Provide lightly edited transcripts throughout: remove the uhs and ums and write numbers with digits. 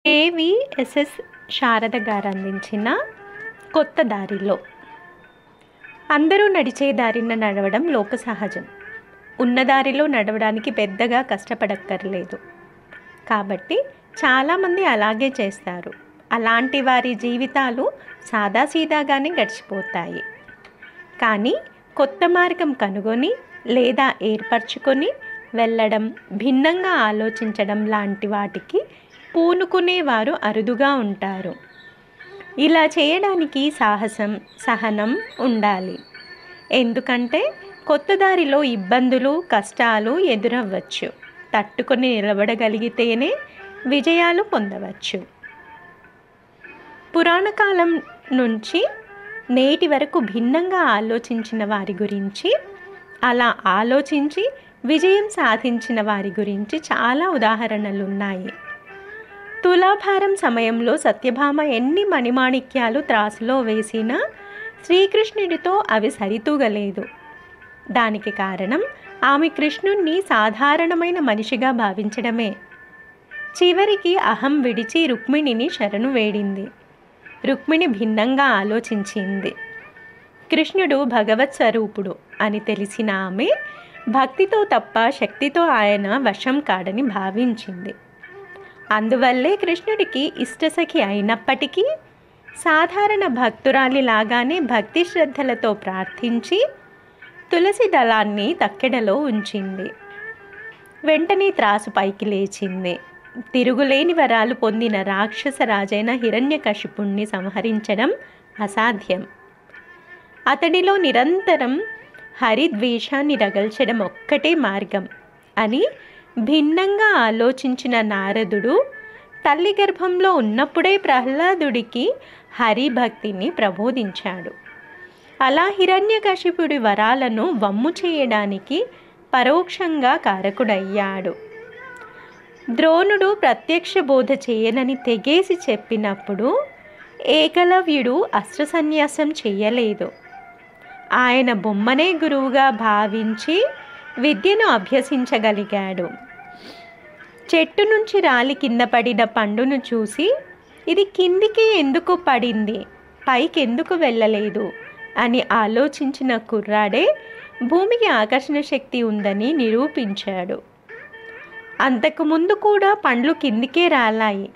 ఏవిఎస్ఎస్ శారద గారు అందించిన కొత్త దారిలో. అందరూ నడిచే దారిన నడవడం లోక సహజం. ఉన్న దారిలో నడవడానికి పెద్దగా కష్టపడక్కర్లేదు. కాబట్టి చాలామంది అలాగే చేస్తారు. అలాంటి వారి జీవితాలు సాదాసీదాగానే గడిచిపోతాయి. కానీ కొత్త మార్గం కనుగొని లేదా ఏర్పరచుకొని వెళ్ళడం, భిన్నంగా ఆలోచించడం లాంటి వాటికి పూనుకునేవారు అరుదుగా ఉంటారు. ఇలా చేయడానికి సాహసం, సహనం ఉండాలి. ఎందుకంటే కొత్త దారిలో ఇబ్బందులు, కష్టాలు ఎదురవ్వచ్చు. తట్టుకొని నిలబడగలిగితేనే విజయాలు పొందవచ్చు. పురాణకాలం నుంచి నేటి వరకు భిన్నంగా ఆలోచించిన వారి గురించి, అలా ఆలోచించి విజయం సాధించిన వారి గురించి చాలా ఉదాహరణలు ఉన్నాయి. తులాభారం సమయంలో సత్యభామ ఎన్ని మణిమాణిక్యాలు త్రాసులో వేసినా శ్రీకృష్ణుడితో అవి సరితూగలేదు. దానికి కారణం ఆమె కృష్ణుణ్ణి సాధారణమైన మనిషిగా భావించడమే. చివరికి అహం విడిచి రుక్మిణిని శరణు వేడింది. రుక్మిణి భిన్నంగా ఆలోచించింది. కృష్ణుడు భగవత్ స్వరూపుడు అని తెలిసిన ఆమె భక్తితో తప్ప శక్తితో ఆయన వశం కాడని భావించింది. అందువల్లే కృష్ణుడికి ఇష్టసఖి అయినప్పటికీ సాధారణ భక్తురాలి లాగానే భక్తి శ్రద్ధలతో ప్రార్థించి తులసి దళాన్ని తక్కెడలో ఉంచింది. వెంటనే త్రాసు పైకి లేచింది. తిరుగులేని వరాలు పొందిన రాక్షస రాజైన హిరణ్యకశిపుణ్ణి సంహరించడం అసాధ్యం. అతడిలో నిరంతరం హరిద్వేషాన్ని రగల్చడం ఒక్కటే మార్గం అని భిన్నంగా ఆలోచించిన నారదుడు తల్లి గర్భంలో ఉన్నప్పుడే ప్రహ్లాదుడికి హరిభక్తిని ప్రబోధించాడు. అలా హిరణ్యకశిపుడి వరాలను వమ్ము చేయడానికి పరోక్షంగా కారకుడయ్యాడు. ద్రోణుడు ప్రత్యక్ష బోధ చేయనని తెగేసి చెప్పినప్పుడు ఏకలవ్యుడు అస్త్ర సన్యాసం చెయ్యలేదు. ఆయన బొమ్మనే గురువుగా భావించి విద్యను అభ్యసించగలిగాడు. చెట్టు నుంచి రాలి కింద పడిన పండును చూసి ఇది కిందికి ఎందుకు పడింది, పైకి ఎందుకు వెళ్ళలేదు అని ఆలోచించిన కుర్రాడే భూమికి ఆకర్షణ శక్తి ఉందని నిరూపించాడు. అంతకుముందు కూడా పండ్లు కిందికే రాలాయి,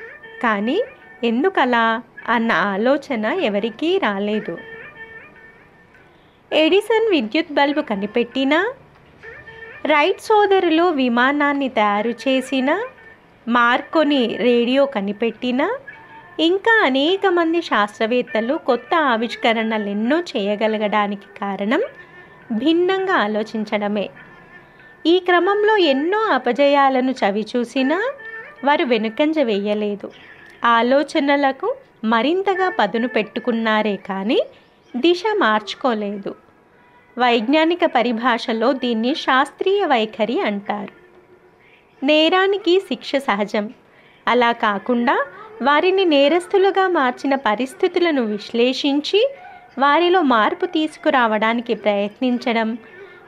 కానీ ఎందుకలా అన్న ఆలోచన ఎవరికీ రాలేదు. ఎడిసన్ విద్యుత్ బల్బు కనిపెట్టినా, రైట్ సోదరులు విమానాన్ని తయారు చేసిన, మార్కోని రేడియో కనిపెట్టినా, ఇంకా అనేక మంది శాస్త్రవేత్తలు కొత్త ఆవిష్కరణలెన్నో చేయగలగడానికి కారణం భిన్నంగా ఆలోచించడమే. ఈ క్రమంలో ఎన్నో అపజయాలను చవిచూసినా వారు వెనుకంజ వేయలేదు. ఆలోచనలకు మరింతగా పదును పెట్టుకున్నారే కానీ దిశ మార్చుకోలేదు. వైజ్ఞానిక పరిభాషలో దీన్ని శాస్త్రీయ వైఖరి అంటారు. నేరానికి శిక్ష సహజం. అలా కాకుండా వారిని నేరస్తులుగా మార్చిన పరిస్థితులను విశ్లేషించి వారిలో మార్పు తీసుకురావడానికి ప్రయత్నించడం,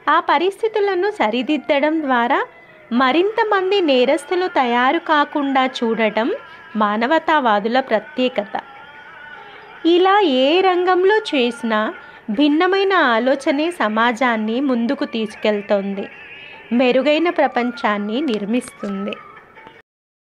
ఆ పరిస్థితులను సరిదిద్దడం ద్వారా మరింత మంది నేరస్తులు తయారు కాకుండా చూడటం మానవతావాదుల ప్రత్యేకత. ఇలా ఏ రంగంలో చేసినా భిన్నమైన ఆలోచనే సమాజాన్ని ముందుకు తీసుకెళ్తోంది, మెరుగైన ప్రపంచాన్ని నిర్మిస్తుంది.